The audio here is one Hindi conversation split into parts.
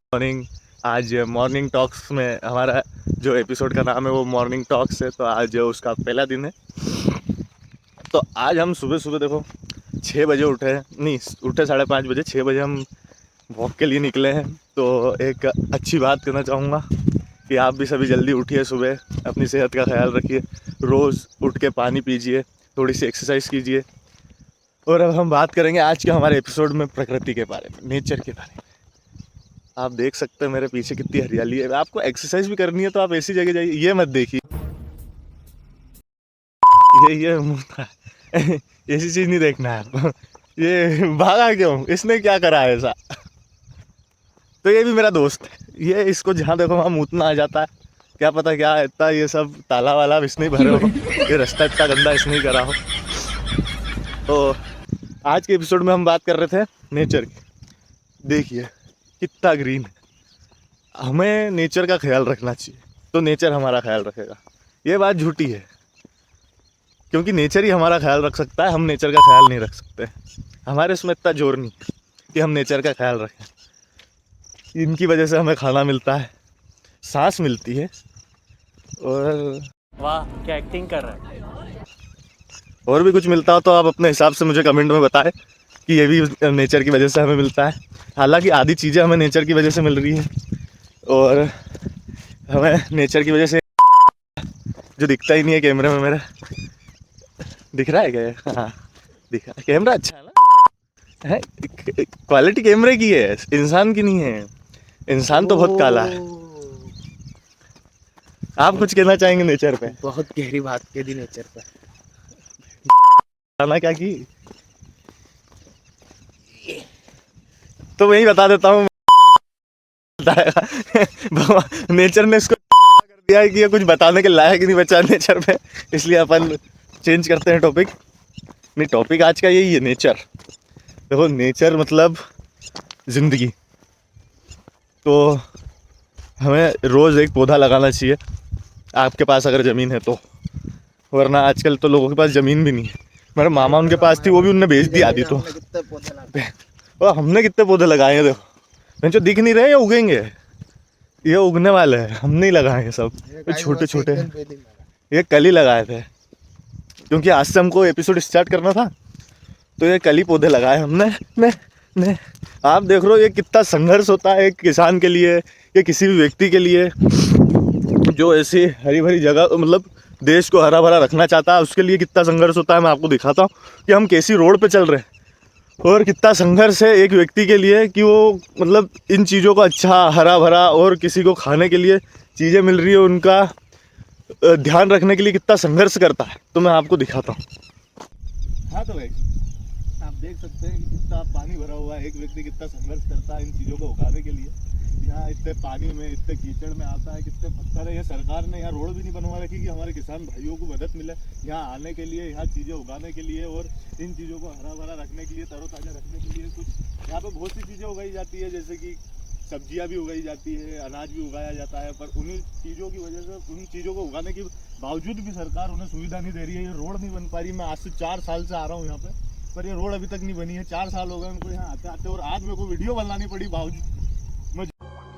मॉर्निंग। आज मॉर्निंग टॉक्स में हमारा जो एपिसोड का नाम है वो मॉर्निंग टॉक्स है, तो आज उसका पहला दिन है। तो आज हम सुबह सुबह देखो 6 बजे उठे हैं, नहीं उठे 5:30 बजे, 6 बजे हम वॉक के लिए निकले हैं। तो एक अच्छी बात कहना चाहूँगा कि आप भी सभी जल्दी उठिए, सुबह अपनी सेहत का ख्याल रखिए, रोज़ उठ के पानी पीजिए, थोड़ी सी एक्सरसाइज कीजिए। और अब हम बात करेंगे आज के हमारे एपिसोड में प्रकृति के बारे में, नेचर के बारे में। आप देख सकते हैं मेरे पीछे कितनी हरियाली है। आपको एक्सरसाइज भी करनी है तो आप ऐसी जगह जाइए, ये मत देखिए ये ऐसी चीज नहीं देखना है आपको। ये भागा क्यों, इसने क्या करा है ऐसा। तो ये भी मेरा दोस्त है, ये इसको जहाँ देखो वहाँ मूतना आ जाता है। क्या पता क्या इतना ये सब ताला वाला इसने भरे हो, ये रास्ता इतना गंदा इसने ही करा हो। तो आज के एपिसोड में हम बात कर रहे थे नेचर की। देखिए कितना ग्रीन है, हमें नेचर का ख्याल रखना चाहिए तो नेचर हमारा ख्याल रखेगा। ये बात झूठी है, क्योंकि नेचर ही हमारा ख्याल रख सकता है, हम नेचर का ख्याल नहीं रख सकते। हमारे इसमें इतना जोर नहीं है कि हम नेचर का ख्याल रखें। इनकी वजह से हमें खाना मिलता है, सांस मिलती है, और वाह क्या एक्टिंग कर रहा है। और भी कुछ मिलता हो तो आप अपने हिसाब से मुझे कमेंट में बताएं कि ये भी नेचर की वजह से हमें मिलता है। हालांकि आधी चीज़ें हमें नेचर की वजह से मिल रही हैं, और हमें नेचर की वजह से जो दिखता ही नहीं है कैमरे में मेरा, दिख रहा है क्या? हाँ दिख रहा है, कैमरा अच्छा है, क्वालिटी कैमरे की है, इंसान की नहीं है। इंसान तो बहुत काला है। आप कुछ कहना चाहेंगे नेचर पे? बहुत गहरी बात कह दी नेचर पे। खाना क्या की तो वही बता देता हूँ। नेचर ने इसको कर दिया है कि ये कुछ बताने के लायक नहीं बचा नेचर पे, इसलिए अपन चेंज करते हैं टॉपिक। नहीं, टॉपिक आज का यही है, नेचर। देखो नेचर मतलब जिंदगी। तो हमें रोज़ एक पौधा लगाना चाहिए, आपके पास अगर ज़मीन है तो, वरना आजकल तो लोगों के पास ज़मीन भी नहीं है। मेरे मामा उनके पास थी, वो भी उनने बेच दी आधी। तो और हमने कितने पौधे लगाए हैं देखो, जो दिख नहीं रहे ये उगेंगे, ये उगने वाले हैं, हम नहीं लगाए हैं सब, ये छोटे छोटे हैं। ये कल ही लगाए थे, क्योंकि आज से हमको एपिसोड स्टार्ट करना था, तो ये कल ही पौधे लगाए हमने। ने आप देख रहे हो ये कितना संघर्ष होता है एक किसान के लिए या किसी भी व्यक्ति के लिए जो ऐसी हरी भरी जगह, मतलब देश को हरा भरा रखना चाहता है, उसके लिए कितना संघर्ष होता है। मैं आपको दिखाता हूँ कि हम कैसी रोड पे चल रहे हैं, और कितना संघर्ष है एक व्यक्ति के लिए कि वो मतलब इन चीज़ों को अच्छा हरा भरा और किसी को खाने के लिए चीज़ें मिल रही है, उनका ध्यान रखने के लिए कितना संघर्ष करता है। तो मैं आपको दिखाता हूँ। हाँ तो भाई आप देख सकते हैं कि कितना पानी भरा हुआ है, एक व्यक्ति कितना संघर्ष करता है इन चीज़ों को उगाने के लिए। यहाँ इतने पानी में, इतने कीचड़ में आता है, कितने पत्थर है। ये सरकार ने यहाँ रोड भी नहीं बनवा रखी कि हमारे किसान भाइयों को मदद मिले यहाँ आने के लिए, यहाँ चीज़ें उगाने के लिए, और इन चीज़ों को हरा भरा रखने के लिए, तरोताज़ा रखने के लिए। कुछ यहाँ पे बहुत सी चीज़ें उगाई जाती है, जैसे कि सब्जियाँ भी उगाई जाती है, अनाज भी उगाया जाता है, पर उन्हीं चीज़ों की वजह से, उन चीज़ों को उगाने के बावजूद भी सरकार उन्हें सुविधा नहीं दे रही है। ये रोड नहीं बन पा रही। मैं आज से 4 साल से आ रहा हूँ यहाँ पे, पर ये रोड अभी तक नहीं बनी है। 4 साल हो गए उनको यहाँ आते आते, और आज मेरे को वीडियो बनानी पड़ी बावजूद।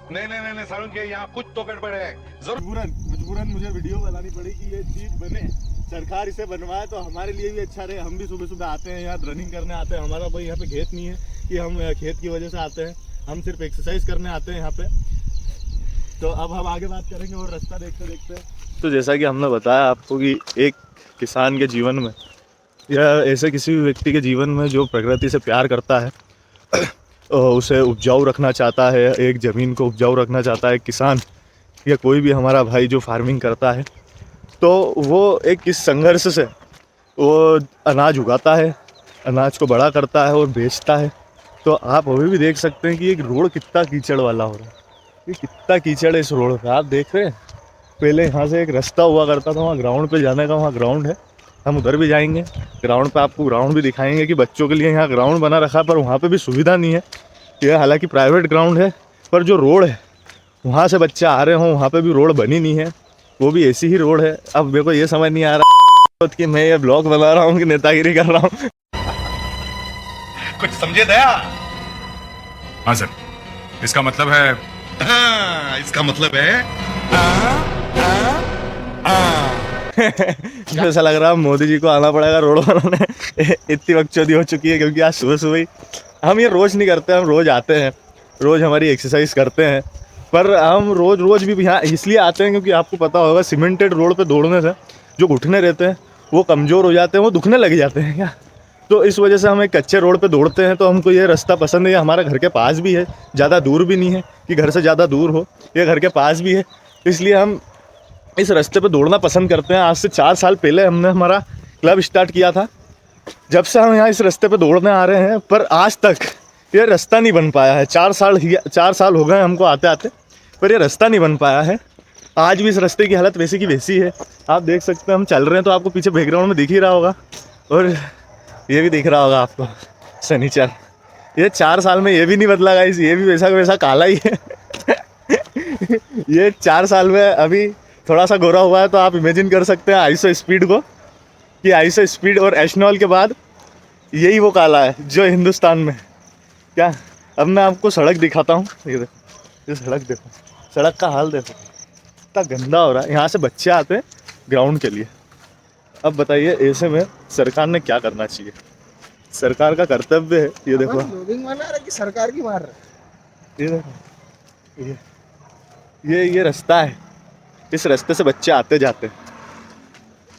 नहीं सारुण के यहाँ कुछ तो गड़बड़ है। मजबूरन मुझे वीडियो बनानी पड़ी कि ये चीज़ बने, सरकार इसे बनवाए तो हमारे लिए भी अच्छा रहे। हम भी सुबह सुबह आते हैं यहाँ, रनिंग करने आते हैं। हमारा कोई यहाँ पे खेत नहीं है कि हम खेत की वजह से आते हैं, हम सिर्फ एक्सरसाइज करने आते हैं यहाँ पे। तो अब हम आगे बात करेंगे और रास्ता देखते देखते। तो जैसा कि हमने बताया आपको कि एक किसान के जीवन में या ऐसे किसी भी व्यक्ति के जीवन में जो प्रकृति से प्यार करता है, उसे उपजाऊ रखना चाहता है, एक ज़मीन को उपजाऊ रखना चाहता है, किसान या कोई भी हमारा भाई जो फार्मिंग करता है, तो वो एक किस संघर्ष से वो अनाज उगाता है, अनाज को बड़ा करता है और बेचता है। तो आप अभी भी देख सकते हैं कि एक रोड कितना कीचड़ वाला हो रहा है। ये कितना कीचड़ है इस रोड पे, आप देख रहे हैं। पहले यहाँ से एक रास्ता हुआ करता था वहाँ ग्राउंड पे जाने का, वहाँ ग्राउंड है, हम उधर भी जाएंगे। ग्राउंड पे आपको ग्राउंड भी दिखाएंगे कि बच्चों के लिए यहाँ ग्राउंड बना रखा है, पर वहाँ पे भी सुविधा नहीं है। यह हालांकि प्राइवेट ग्राउंड है, पर जो रोड है वहाँ से बच्चे आ रहे हों, वहाँ पे भी रोड बनी नहीं है, वो भी ऐसी ही रोड है। अब मेरे को ये समझ नहीं आ रहा कि मैं ये ब्लॉग बना रहा हूँ कि नेतागिरी कर रहा हूँ। कुछ समझे दया। हाँ सर, इसका मतलब है हाँ, इसका मतलब है ऐसा लग रहा है मोदी जी को आना पड़ेगा रोड बनाने। इतनी बकचोदी हो चुकी है, क्योंकि आज सुबह सुबह ही हम ये रोज़ नहीं करते, हम रोज़ आते हैं, रोज़ हमारी एक्सरसाइज करते हैं। पर हम रोज़ भी यहाँ इसलिए आते हैं क्योंकि आपको पता होगा सीमेंटेड रोड पे दौड़ने से जो घुटने रहते हैं वो कमज़ोर हो जाते हैं, वो दुखने लग जाते हैं क्या। तो इस वजह से हम एक कच्चे रोड पे दौड़ते हैं। तो हमको ये रास्ता पसंद है, ये हमारा घर के पास भी है, ज़्यादा दूर भी नहीं है कि घर से ज़्यादा दूर हो, ये घर के पास भी है। इसलिए हम इस रास्ते पे दौड़ना पसंद करते हैं। आज से 4 साल पहले हमने हमारा क्लब स्टार्ट किया था। जब से हम यहाँ इस रास्ते पे दौड़ने आ रहे हैं, पर आज तक ये रास्ता नहीं बन पाया है। 4 साल हो गए हमको आते आते, पर ये रास्ता नहीं बन पाया है। आज भी इस रास्ते की हालत वैसी की वैसी है। आप देख सकते हैं हम चल रहे हैं तो आपको पीछे बैकग्राउंड में दिख ही रहा होगा, और ये भी दिख रहा होगा आपको सनीचर। ये 4 साल में ये भी नहीं बदला गाइस, ये भी वैसा का वैसा काला ही है। ये 4 साल में अभी थोड़ा सा गोरा हुआ है। तो आप इमेजिन कर सकते हैं आईसो स्पीड को, कि आईसो स्पीड और एशनॉल के बाद यही वो काला है जो हिंदुस्तान में। क्या अब मैं आपको सड़क दिखाता हूँ, ये देखो, ये सड़क देखो, सड़क का हाल देखो, इतना गंदा हो रहा है। यहाँ से बच्चे आते हैं ग्राउंड के लिए। अब बताइए ऐसे में सरकार ने क्या करना चाहिए? सरकार का कर्तव्य है, ये देखो, कि सरकार की मार रहा ये देखो, ये रास्ता है, इस रास्ते से बच्चे आते जाते हैं।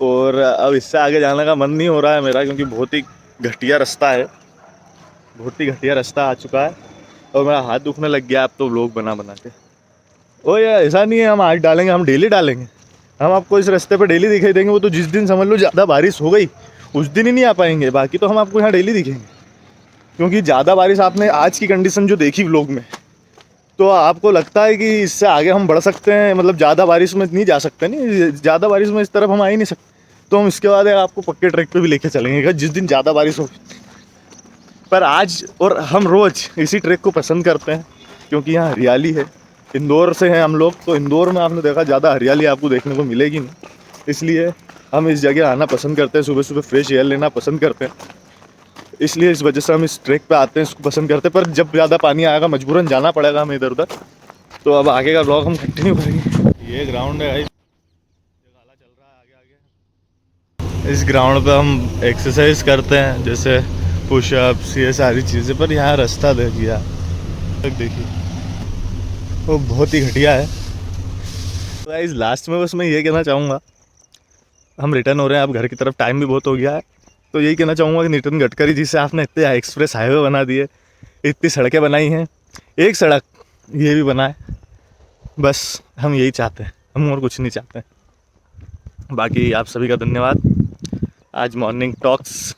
और अब इससे आगे जाने का मन नहीं हो रहा है मेरा, क्योंकि बहुत ही घटिया रास्ता है, बहुत ही घटिया रास्ता आ चुका है। और मेरा हाथ दुखने लग गया अब तो व्लॉग बना के। ओ यार ऐसा नहीं है हम आज डालेंगे, हम डेली डालेंगे। हम आपको इस रास्ते पे डेली दिखाई देंगे। वो तो जिस दिन समझ लो ज़्यादा बारिश हो गई उस दिन ही नहीं आ पाएंगे, बाकी तो हम आपको यहाँ डेली दिखेंगे। क्योंकि ज़्यादा बारिश आपने आज की कंडीशन जो देखी व्लॉग में, तो आपको लगता है कि इससे आगे हम बढ़ सकते हैं, मतलब ज़्यादा बारिश में नहीं जा सकते, नहीं ज़्यादा बारिश में इस तरफ हम आ ही नहीं सकते। तो हम इसके बाद आपको पक्के ट्रैक पे भी लेके चलेंगे जिस दिन ज़्यादा बारिश हो। पर आज और हम रोज़ इसी ट्रैक को पसंद करते हैं क्योंकि यहाँ हरियाली है। इंदौर से हैं हम लोग, तो इंदौर में आपने देखा ज़्यादा हरियाली आपको देखने को मिलेगी नहीं, इसलिए हम इस जगह आना पसंद करते हैं। सुबह सुबह फ्रेश एयर लेना पसंद करते हैं, इसलिए इस वजह से हम इस ट्रैक पे आते हैं, इसको पसंद करते हैं। पर जब ज़्यादा पानी आएगा मजबूरन जाना पड़ेगा हमें इधर उधर। तो अब आगे का ब्लॉग हम कंटिन्यू करेंगे। ये ग्राउंड है भाई, गाला चल रहा है आगे आगे। इस ग्राउंड पे हम एक्सरसाइज करते हैं, जैसे पुशअप्स, ये सारी चीज़ें। पर यहाँ रास्ता देखिए, देखिए वो बहुत ही घटिया है। तो गाइस लास्ट में बस मैं ये कहना चाहूँगा, हम रिटर्न हो रहे हैं अब घर की तरफ, टाइम भी बहुत हो गया है। तो यही कहना चाहूँगा कि नितिन गडकरी जी से आपने इतने एक्सप्रेस हाईवे बना दिए, इतनी सड़कें बनाई हैं, एक सड़क ये भी बनाए, बस हम यही चाहते हैं, हम और कुछ नहीं चाहते। बाकी आप सभी का धन्यवाद। आज मॉर्निंग टॉक्स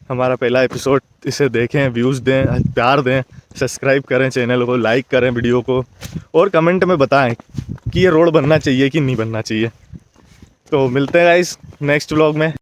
हमारा पहला एपिसोड, इसे देखें, व्यूज़ दें, प्यार दें, सब्सक्राइब करें चैनल को, लाइक करें वीडियो को, और कमेंट में बताएं कि ये रोड बनना चाहिए कि नहीं बनना चाहिए। तो मिलते हैं गाइस नेक्स्ट व्लॉग में।